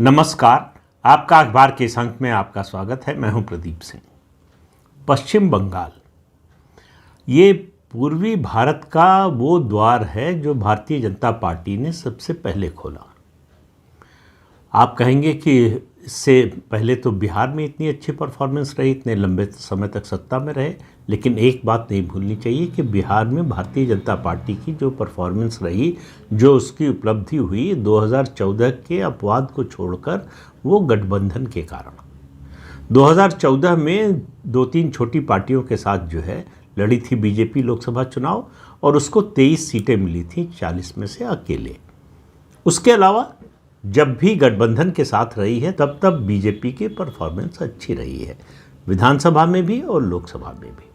नमस्कार। आपका अखबार के इस अंक में आपका स्वागत है। मैं हूं प्रदीप सिंह। पश्चिम बंगाल ये पूर्वी भारत का वो द्वार है जो भारतीय जनता पार्टी ने सबसे पहले खोला। आप कहेंगे कि इससे पहले तो बिहार में इतनी अच्छी परफॉर्मेंस रही, इतने लंबे समय तक सत्ता में रहे, लेकिन एक बात नहीं भूलनी चाहिए कि बिहार में भारतीय जनता पार्टी की जो परफॉर्मेंस रही, जो उसकी उपलब्धि हुई 2014 के अपवाद को छोड़कर, वो गठबंधन के कारण। 2014 में दो तीन छोटी पार्टियों के साथ जो है लड़ी थी बीजेपी लोकसभा चुनाव और उसको 23 सीटें मिली थी, 40 में से अकेले। उसके अलावा जब भी गठबंधन के साथ रही है तब बीजेपी की परफॉर्मेंस अच्छी रही है, विधानसभा में भी और लोकसभा में भी।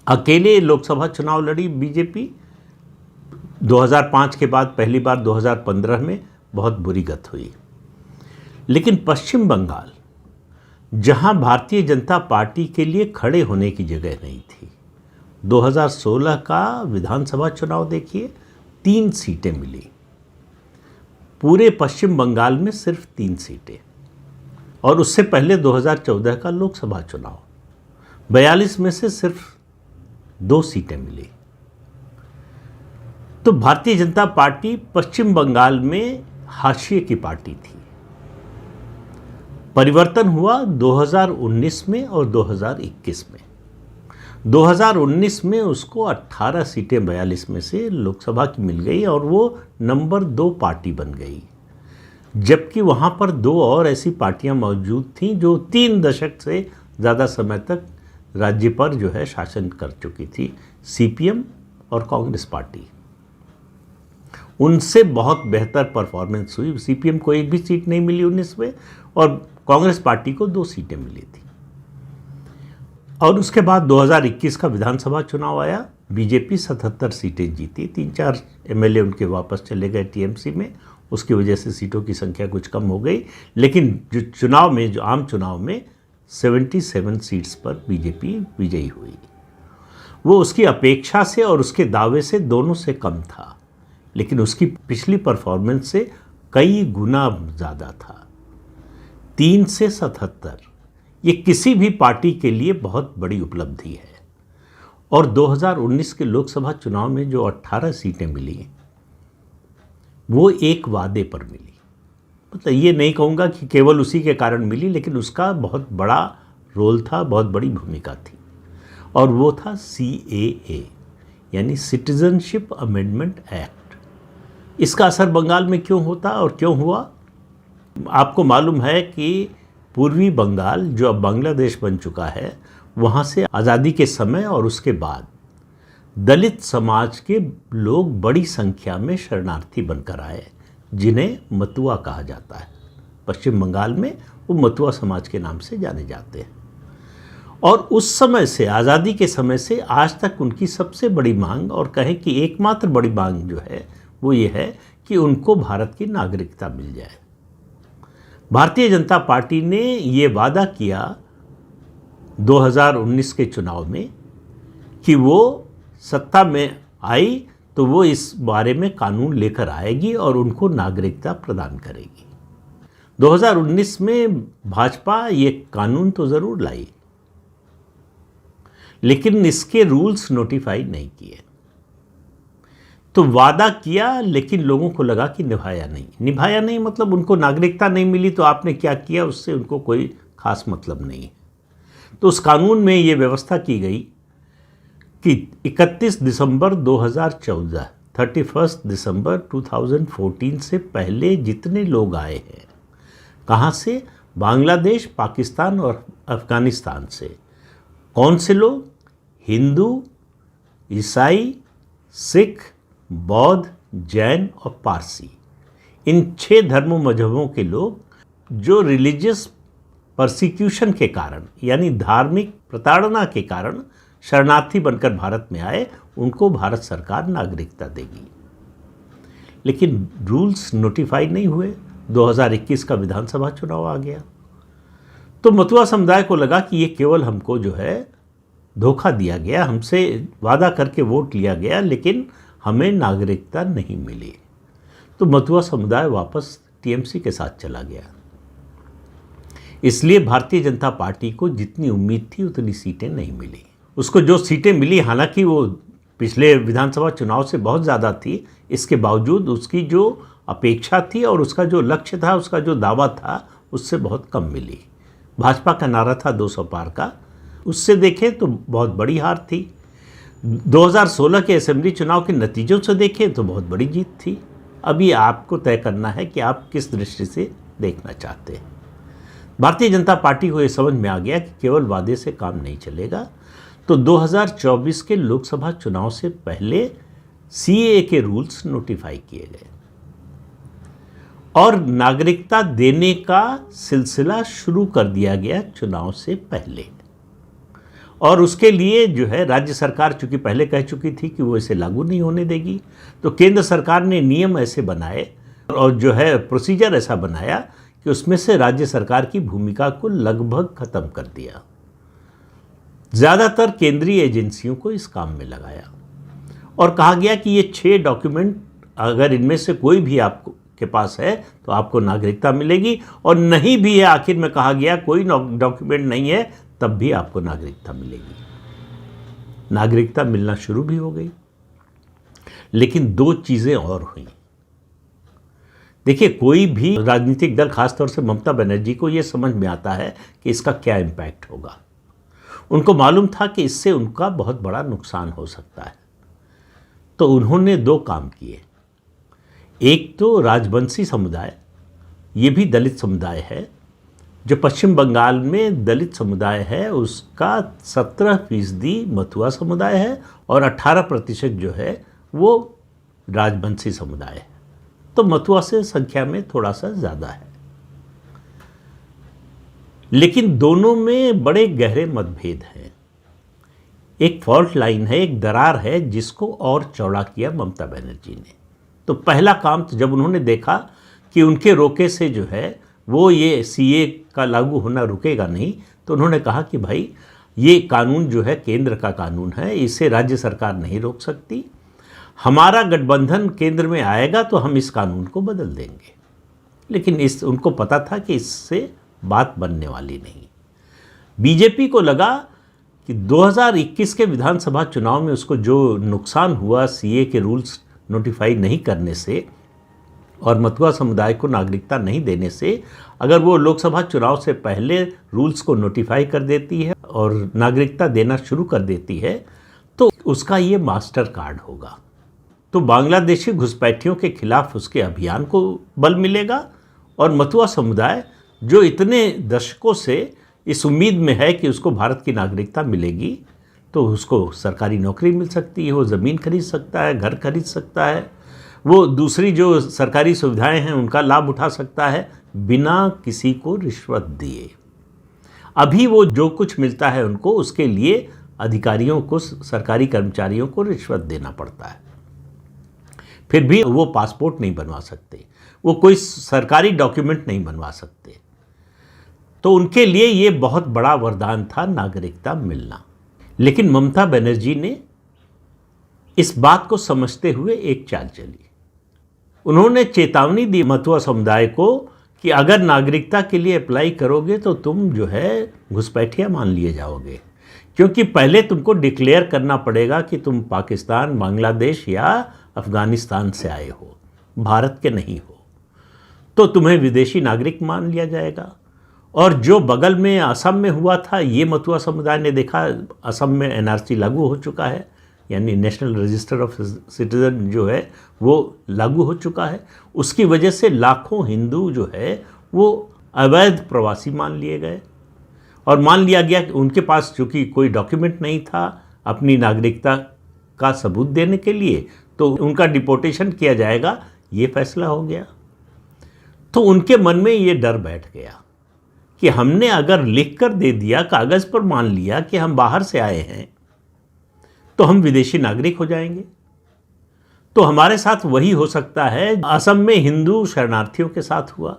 अकेले लोकसभा चुनाव लड़ी बीजेपी 2005 के बाद पहली बार 2015 में, बहुत बुरी गत हुई। लेकिन पश्चिम बंगाल, जहां भारतीय जनता पार्टी के लिए खड़े होने की जगह नहीं थी, 2016 का विधानसभा चुनाव देखिए, 3 सीटें मिली। पूरे पश्चिम बंगाल में सिर्फ 3 सीटें। और उससे पहले 2014 का लोकसभा चुनाव, 42 में से सिर्फ 2 सीटें मिली। तो भारतीय जनता पार्टी पश्चिम बंगाल में हाशिए की पार्टी थी। परिवर्तन हुआ 2019 में और 2021 में। 2019 में उसको 18 सीटें 42 में से लोकसभा की मिल गई और वो नंबर 2 पार्टी बन गई, जबकि वहाँ पर 2 और ऐसी पार्टियाँ मौजूद थीं जो 3 दशक से ज़्यादा समय तक राज्य पर जो है शासन कर चुकी थी, सीपीएम और कांग्रेस पार्टी। उनसे बहुत बेहतर परफॉर्मेंस हुई। सीपीएम को एक भी सीट नहीं मिली 19 में और कांग्रेस पार्टी को 2 सीटें मिली थी। और उसके बाद 2021 का विधानसभा चुनाव आया, बीजेपी 77 सीटें जीती, 3-4 एमएलए उनके वापस चले गए टीएमसी में, उसकी वजह से सीटों की संख्या कुछ कम हो गई। लेकिन जो आम चुनाव में 77 सीट्स पर बीजेपी विजयी हुई। वो उसकी अपेक्षा से और उसके दावे से दोनों से कम था, लेकिन उसकी पिछली परफॉर्मेंस से कई गुना ज़्यादा था। 3 से 77 ये किसी भी पार्टी के लिए बहुत बड़ी उपलब्धि है। और 2019 के लोकसभा चुनाव में जो 18 सीटें मिली, वो एक वादे पर मिली। मतलब ये नहीं कहूँगा कि केवल उसी के कारण मिली, लेकिन उसका बहुत बड़ा रोल था, बहुत बड़ी भूमिका थी। और वो था CAA, यानी सिटीजनशिप अमेंडमेंट एक्ट। इसका असर बंगाल में क्यों होता और क्यों हुआ? आपको मालूम है कि पूर्वी बंगाल, जो अब बांग्लादेश बन चुका है, वहाँ से आज़ादी के समय और उसके बाद दलित समाज के लोग बड़ी संख्या में शरणार्थी बनकर आए, जिन्हें मतुआ कहा जाता है। पश्चिम बंगाल में वो मतुआ समाज के नाम से जाने जाते हैं। और उस समय से, आज़ादी के समय से आज तक उनकी सबसे बड़ी मांग, और कहें कि एकमात्र बड़ी मांग जो है, वो ये है कि उनको भारत की नागरिकता मिल जाए। भारतीय जनता पार्टी ने ये वादा किया 2019 के चुनाव में कि वो सत्ता में आई तो वो इस बारे में कानून लेकर आएगी और उनको नागरिकता प्रदान करेगी। 2019 में भाजपा ये कानून तो ज़रूर लाई, लेकिन इसके रूल्स नोटिफाई नहीं किए। तो वादा किया, लेकिन लोगों को लगा कि निभाया नहीं मतलब उनको नागरिकता नहीं मिली तो आपने क्या किया, उससे उनको कोई खास मतलब नहीं है। तो उस कानून में ये व्यवस्था की गई कि 31 दिसंबर 2014, 31 दिसंबर 2014 से पहले जितने लोग आए हैं, कहाँ से? बांग्लादेश, पाकिस्तान और अफ़गानिस्तान से। कौन से लोग? हिंदू, ईसाई, सिख, बौद्ध, जैन और पारसी। इन 6 धर्मों मजहबों के लोग जो रिलीजियस परसिक्यूशन के कारण, यानी धार्मिक प्रताड़ना के कारण शरणार्थी बनकर भारत में आए, उनको भारत सरकार नागरिकता देगी। लेकिन रूल्स नोटिफाई नहीं हुए। 2021 का विधानसभा चुनाव आ गया तो मतुआ समुदाय को लगा कि ये केवल हमको जो है धोखा दिया गया, हमसे वादा करके वोट लिया गया, लेकिन हमें नागरिकता नहीं मिली। तो मतुआ समुदाय वापस टीएमसी के साथ चला गया। इसलिए भारतीय जनता पार्टी को जितनी उम्मीद थी उतनी सीटें नहीं मिली। उसको जो सीटें मिली, हालांकि वो पिछले विधानसभा चुनाव से बहुत ज़्यादा थी, इसके बावजूद उसकी जो अपेक्षा थी और उसका जो लक्ष्य था, उसका जो दावा था, उससे बहुत कम मिली। भाजपा का नारा था 200 पार का, उससे देखें तो बहुत बड़ी हार थी। 2016 के असेंबली चुनाव के नतीजों से देखें तो बहुत बड़ी जीत थी। अभी आपको तय करना है कि आप किस दृष्टि से देखना चाहते हैं। भारतीय जनता पार्टी को ये समझ में आ गया कि केवल वादे से काम नहीं चलेगा, तो 2024 के लोकसभा चुनाव से पहले सीएए के रूल्स नोटिफाई किए गए और नागरिकता देने का सिलसिला शुरू कर दिया गया चुनाव से पहले। और उसके लिए जो है राज्य सरकार चूंकि पहले कह चुकी थी कि वो इसे लागू नहीं होने देगी, तो केंद्र सरकार ने नियम ऐसे बनाए और जो है प्रोसीजर ऐसा बनाया कि उसमें से राज्य सरकार की भूमिका को लगभग खत्म कर दिया। ज़्यादातर केंद्रीय एजेंसियों को इस काम में लगाया और कहा गया कि ये 6 डॉक्यूमेंट अगर इनमें से कोई भी आपको के पास है तो आपको नागरिकता मिलेगी, और नहीं भी है, आखिर में कहा गया कोई डॉक्यूमेंट नहीं है तब भी आपको नागरिकता मिलेगी। नागरिकता मिलना शुरू भी हो गई, लेकिन 2 चीज़ें और हुई। देखिए, कोई भी राजनीतिक दल, खासतौर से ममता बनर्जी को ये समझ में आता है कि इसका क्या इम्पैक्ट होगा। उनको मालूम था कि इससे उनका बहुत बड़ा नुकसान हो सकता है, तो उन्होंने 2 काम किए। एक तो राजवंशी समुदाय, ये भी दलित समुदाय है, जो पश्चिम बंगाल में दलित समुदाय है उसका 17% मथुआ समुदाय है और 18% जो है वो राजवंशी समुदाय है। तो मथुआ से संख्या में थोड़ा सा ज़्यादा है, लेकिन दोनों में बड़े गहरे मतभेद हैं। एक फॉल्ट लाइन है, एक दरार है जिसको और चौड़ा किया ममता बनर्जी ने। तो पहला काम, तो जब उन्होंने देखा कि उनके रोके से जो है वो ये सीए का लागू होना रुकेगा नहीं, तो उन्होंने कहा कि भाई ये कानून जो है केंद्र का कानून है, इसे राज्य सरकार नहीं रोक सकती। हमारा गठबंधन केंद्र में आएगा तो हम इस कानून को बदल देंगे। लेकिन उनको पता था कि इससे बात बनने वाली नहीं। बीजेपी को लगा कि 2021 के विधानसभा चुनाव में उसको जो नुकसान हुआ सीए के रूल्स नोटिफाई नहीं करने से और मथुआ समुदाय को नागरिकता नहीं देने से, अगर वो लोकसभा चुनाव से पहले रूल्स को नोटिफाई कर देती है और नागरिकता देना शुरू कर देती है, तो उसका ये मास्टर कार्ड होगा। तो बांग्लादेशी घुसपैठियों के खिलाफ उसके अभियान को बल मिलेगा और मथुआ समुदाय जो इतने दशकों से इस उम्मीद में है कि उसको भारत की नागरिकता मिलेगी, तो उसको सरकारी नौकरी मिल सकती है, वो ज़मीन खरीद सकता है, घर खरीद सकता है, वो दूसरी जो सरकारी सुविधाएं हैं उनका लाभ उठा सकता है बिना किसी को रिश्वत दिए। अभी वो जो कुछ मिलता है उनको, उसके लिए अधिकारियों को, सरकारी कर्मचारियों को रिश्वत देना पड़ता है। फिर भी वो पासपोर्ट नहीं बनवा सकते, वो कोई सरकारी डॉक्यूमेंट नहीं बनवा सकते। तो उनके लिए ये बहुत बड़ा वरदान था नागरिकता मिलना। लेकिन ममता बनर्जी ने इस बात को समझते हुए एक चाल चली। उन्होंने चेतावनी दी मथुआ समुदाय को कि अगर नागरिकता के लिए अप्लाई करोगे तो तुम जो है घुसपैठिया मान लिए जाओगे, क्योंकि पहले तुमको डिक्लेयर करना पड़ेगा कि तुम पाकिस्तान, बांग्लादेश या अफ़गानिस्तान से आए हो, भारत के नहीं हो, तो तुम्हें विदेशी नागरिक मान लिया जाएगा। और जो बगल में असम में हुआ था, ये मथुआ समुदाय ने देखा, असम में एनआरसी लागू हो चुका है, यानी नेशनल रजिस्टर ऑफ सिटीजन जो है वो लागू हो चुका है। उसकी वजह से लाखों हिंदू जो है वो अवैध प्रवासी मान लिए गए और मान लिया गया कि उनके पास चूँकि कोई डॉक्यूमेंट नहीं था अपनी नागरिकता का सबूत देने के लिए, तो उनका डिपोर्टेशन किया जाएगा, ये फैसला हो गया। तो उनके मन में ये डर बैठ गया कि हमने अगर लिख कर दे दिया, कागज़ पर मान लिया कि हम बाहर से आए हैं, तो हम विदेशी नागरिक हो जाएंगे। तो हमारे साथ वही हो सकता है असम में हिंदू शरणार्थियों के साथ हुआ।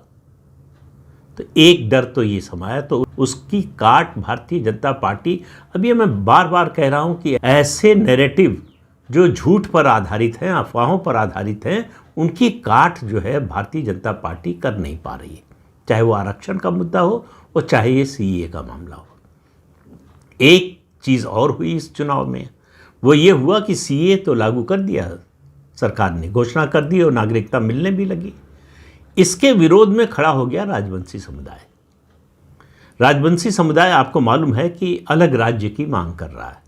तो एक डर तो ये समाया, तो उसकी काट भारतीय जनता पार्टी, अभी मैं बार बार कह रहा हूं कि ऐसे नैरेटिव जो झूठ पर आधारित हैं, अफवाहों पर आधारित हैं, उनकी काट जो है भारतीय जनता पार्टी कर नहीं पा रही है। चाहे वो आरक्षण का मुद्दा हो और चाहे ये सीएए का मामला हो। एक चीज़ और हुई इस चुनाव में, वो ये हुआ कि सीएए तो लागू कर दिया, सरकार ने घोषणा कर दी और नागरिकता मिलने भी लगी। इसके विरोध में खड़ा हो गया राजवंशी समुदाय। राजवंशी समुदाय आपको मालूम है कि अलग राज्य की मांग कर रहा है।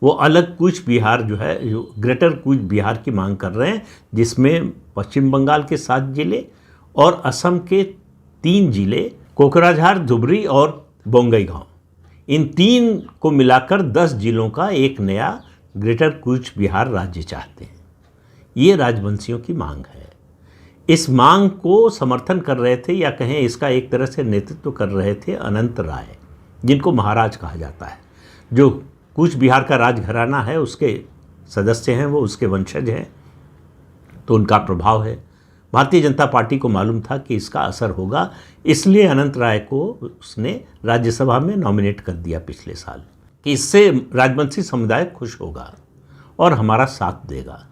वो अलग कूच बिहार जो है, ग्रेटर कूच बिहार की मांग कर रहे हैं, जिसमें पश्चिम बंगाल के 7 जिले और असम के 3 जिले कोकराझार, धुबरी और बोंगईगांव, इन 3 को मिलाकर 10 जिलों का एक नया ग्रेटर कूच बिहार राज्य चाहते हैं। ये राजवंशियों की मांग है। इस मांग को समर्थन कर रहे थे, या कहें इसका एक तरह से नेतृत्व कर रहे थे अनंत राय, जिनको महाराज कहा जाता है। जो कूच बिहार का राजघराना है उसके सदस्य हैं, वो उसके वंशज हैं, तो उनका प्रभाव है। भारतीय जनता पार्टी को मालूम था कि इसका असर होगा, इसलिए अनंत राय को उसने राज्यसभा में नॉमिनेट कर दिया पिछले साल कि इससे राजवंशी समुदाय खुश होगा और हमारा साथ देगा।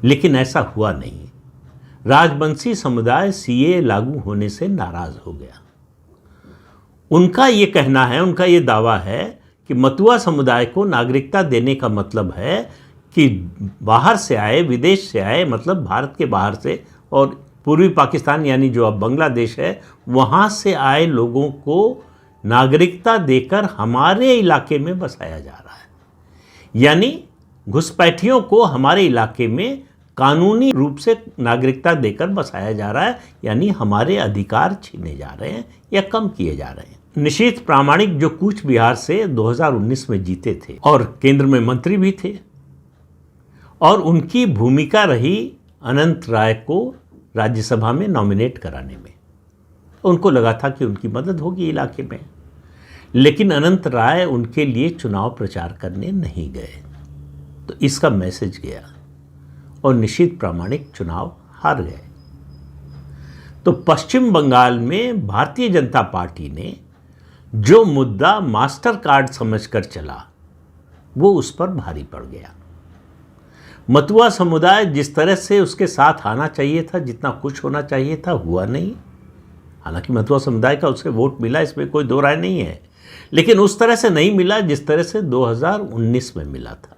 लेकिन ऐसा हुआ नहीं। राजवंशी समुदाय सीएए लागू होने से नाराज हो गया। उनका ये कहना है, उनका ये दावा है कि मतुआ समुदाय को नागरिकता देने का मतलब है कि बाहर से आए, विदेश से आए, मतलब भारत के बाहर से और पूर्वी पाकिस्तान यानी जो अब बांग्लादेश है, वहाँ से आए लोगों को नागरिकता देकर हमारे इलाके में बसाया जा रहा है। यानी घुसपैठियों को हमारे इलाके में कानूनी रूप से नागरिकता देकर बसाया जा रहा है, यानी हमारे अधिकार छीने जा रहे हैं या कम किए जा रहे हैं। निशीथ प्रामाणिक जो कूच बिहार से 2019 में जीते थे और केंद्र में मंत्री भी थे, और उनकी भूमिका रही अनंत राय को राज्यसभा में नॉमिनेट कराने में। उनको लगा था कि उनकी मदद होगी इलाके में, लेकिन अनंत राय उनके लिए चुनाव प्रचार करने नहीं गए। तो इसका मैसेज गया और निशीथ प्रामाणिक चुनाव हार गए। तो पश्चिम बंगाल में भारतीय जनता पार्टी ने जो मुद्दा मास्टर कार्ड समझकर चला, वो उस पर भारी पड़ गया। मतुआ समुदाय जिस तरह से उसके साथ आना चाहिए था, जितना कुछ होना चाहिए था, हुआ नहीं। हालांकि मतुआ समुदाय का उससे वोट मिला, इसमें कोई दो राय नहीं है, लेकिन उस तरह से नहीं मिला जिस तरह से 2019 में मिला था।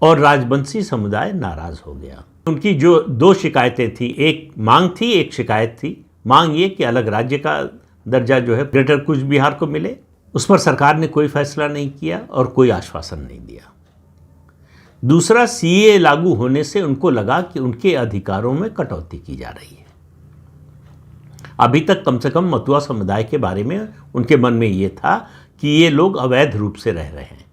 और राजवंशी समुदाय नाराज हो गया। उनकी जो 2 शिकायतें थी, एक मांग थी, एक शिकायत थी। मांग ये कि अलग राज्य का दर्जा जो है ग्रेटर कूच बिहार को मिले, उस पर सरकार ने कोई फैसला नहीं किया और कोई आश्वासन नहीं दिया। दूसरा, सीएए लागू होने से उनको लगा कि उनके अधिकारों में कटौती की जा रही है। अभी तक कम से कम मतुआ समुदाय के बारे में उनके मन में ये था कि ये लोग अवैध रूप से रह रहे हैं,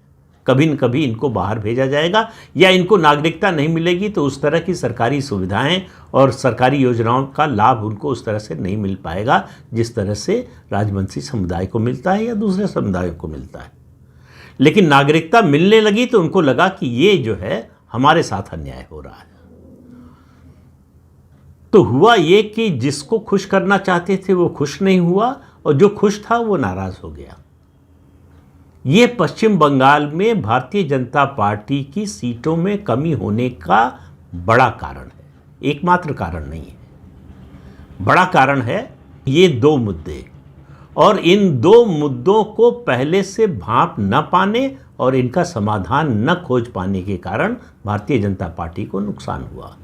कभी न कभी इनको बाहर भेजा जाएगा या इनको नागरिकता नहीं मिलेगी तो उस तरह की सरकारी सुविधाएं और सरकारी योजनाओं का लाभ उनको उस तरह से नहीं मिल पाएगा जिस तरह से राजवंशी समुदाय को मिलता है या दूसरे समुदायों को मिलता है। लेकिन नागरिकता मिलने लगी तो उनको लगा कि ये जो है हमारे साथ अन्याय हो रहा है। तो हुआ ये कि जिसको खुश करना चाहते थे वो खुश नहीं हुआ और जो खुश था वो नाराज हो गया। ये पश्चिम बंगाल में भारतीय जनता पार्टी की सीटों में कमी होने का बड़ा कारण है, एकमात्र कारण नहीं है, बड़ा कारण है ये 2 मुद्दे। और इन 2 मुद्दों को पहले से भांप न पाने और इनका समाधान न खोज पाने के कारण भारतीय जनता पार्टी को नुकसान हुआ।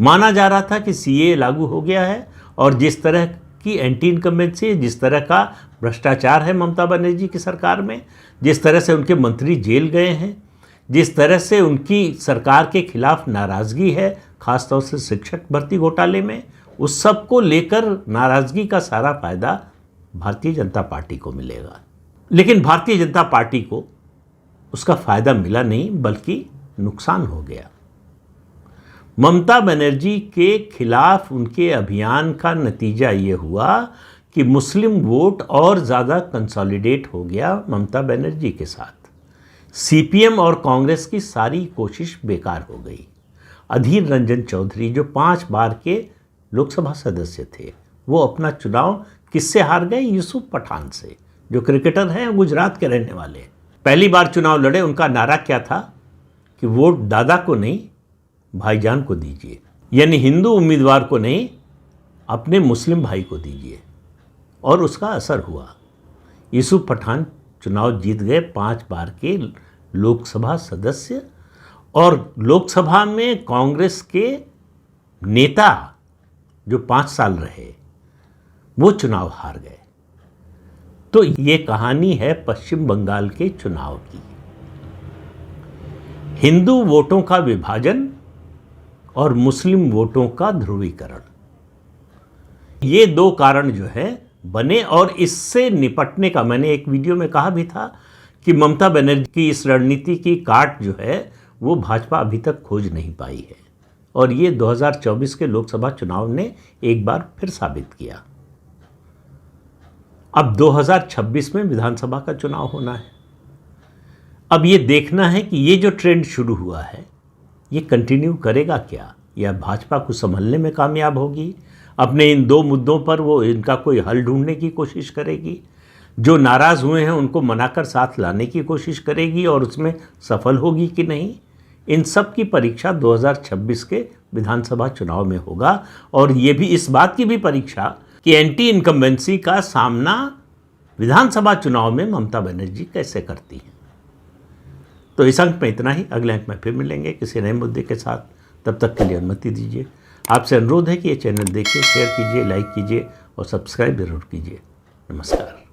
माना जा रहा था कि सीएए लागू हो गया है और जिस तरह की एंटी इनकम्बेंसी, जिस तरह का भ्रष्टाचार है ममता बनर्जी की सरकार में, जिस तरह से उनके मंत्री जेल गए हैं, जिस तरह से उनकी सरकार के खिलाफ नाराज़गी है, खासतौर से शिक्षक भर्ती घोटाले में, उस सब को लेकर नाराज़गी का सारा फ़ायदा भारतीय जनता पार्टी को मिलेगा। लेकिन भारतीय जनता पार्टी को उसका फ़ायदा मिला नहीं, बल्कि नुकसान हो गया। ममता बनर्जी के खिलाफ उनके अभियान का नतीजा ये हुआ कि मुस्लिम वोट और ज़्यादा कंसोलिडेट हो गया ममता बनर्जी के साथ। सीपीएम और कांग्रेस की सारी कोशिश बेकार हो गई। अधीर रंजन चौधरी जो 5 बार के लोकसभा सदस्य थे, वो अपना चुनाव किससे हार गए? यूसुफ पठान से, जो क्रिकेटर हैं, गुजरात के रहने वाले। पहली बार चुनाव लड़े, उनका नारा क्या था कि वोट दादा को नहीं भाईजान को दीजिए, यानी हिंदू उम्मीदवार को नहीं अपने मुस्लिम भाई को दीजिए। और उसका असर हुआ। यूसुफ पठान चुनाव जीत गए, 5 बार के लोकसभा सदस्य, और लोकसभा में कांग्रेस के नेता जो 5 साल रहे वो चुनाव हार गए। तो ये कहानी है पश्चिम बंगाल के चुनाव की। हिंदू वोटों का विभाजन और मुस्लिम वोटों का ध्रुवीकरण, ये 2 कारण जो है बने। और इससे निपटने का मैंने एक वीडियो में कहा भी था कि ममता बनर्जी की इस रणनीति की काट जो है वो भाजपा अभी तक खोज नहीं पाई है, और ये 2024 के लोकसभा चुनाव ने एक बार फिर साबित किया। अब 2026 में विधानसभा का चुनाव होना है। अब ये देखना है कि ये जो ट्रेंड शुरू हुआ है ये कंटिन्यू करेगा क्या, या भाजपा को संभलने में कामयाब होगी, अपने इन 2 मुद्दों पर वो इनका कोई हल ढूंढने की कोशिश करेगी, जो नाराज़ हुए हैं उनको मनाकर साथ लाने की कोशिश करेगी और उसमें सफल होगी कि नहीं। इन सब की परीक्षा 2026 के विधानसभा चुनाव में होगा। और ये भी इस बात की भी परीक्षा कि एंटी इनकम्बेंसी का सामना विधानसभा चुनाव में ममता बनर्जी कैसे करती हैं। तो इस अंक में इतना ही। अगले अंक में फिर मिलेंगे किसी नए मुद्दे के साथ। तब तक के लिए अनुमति दीजिए। आपसे अनुरोध है कि ये चैनल देखिए, शेयर कीजिए, लाइक कीजिए और सब्सक्राइब जरूर कीजिए। नमस्कार।